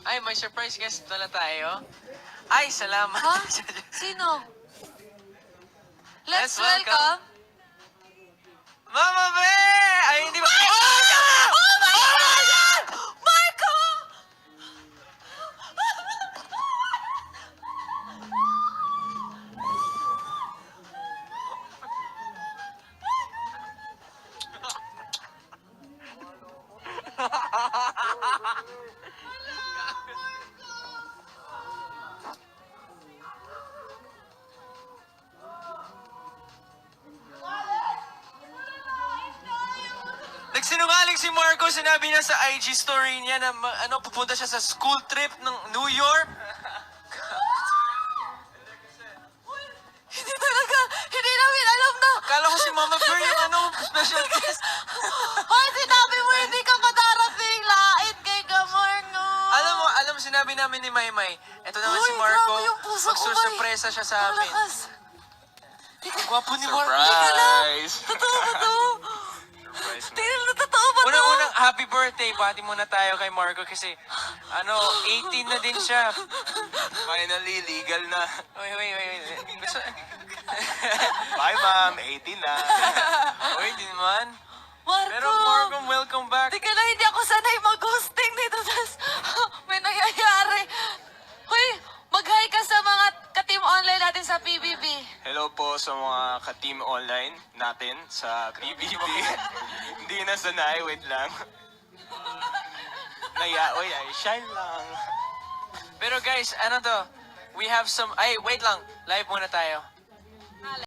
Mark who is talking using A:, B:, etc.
A: Ay, may surprise guest pala tayo. Ay, salamat.
B: Ha? Sino?
A: Let's
B: Let's
A: welcome-
B: welcome.
A: Mama Be! Ay, hindi ba?
B: Oh my God! Marco!
A: Nagsinungaling si Marco, sinabi niya sa IG story niya na pupunta siya sa school trip ng New York.
B: Hindi namin alam na.
A: Akala ko si Mama Bear yung special guest.
B: Hoy, sinabi mo hindi ka madarating. Lait kay Gamarno.
A: Alam mo, sinabi namin ni Maymay, eto naman si
B: Uy,
A: Marco,
B: grabe yung puso ko,
A: magsusurpresa siya sa amin.
B: Malakas.
A: Gwapo ni Marco.
C: Surprise!
B: Totoo ba to?
C: Surprise na.
B: Tingnan mo, totoo ba to?
A: Unang-unang happy birthday, bati muna tayo kay Marco kasi 18 na din siya.
C: Finally, legal na.
A: Wait. Gusto...
C: Bye, ma'am. 18 na.
A: Uy, di naman.
B: Marco.
A: Pero Marco, welcome back.
B: Teka lang, hindi ako sanay mag-hosting dito. Tapos may nangyayari. Hoy, mag-hi ka sa mga ka-team online natin sa PBB.
C: Hello po sa mga ka-team online natin sa PBB. Hindi na sanay. Wait lang. Uy, shine lang.
A: Pero guys, ano to? We have some... Ay, wait lang. Live muna tayo.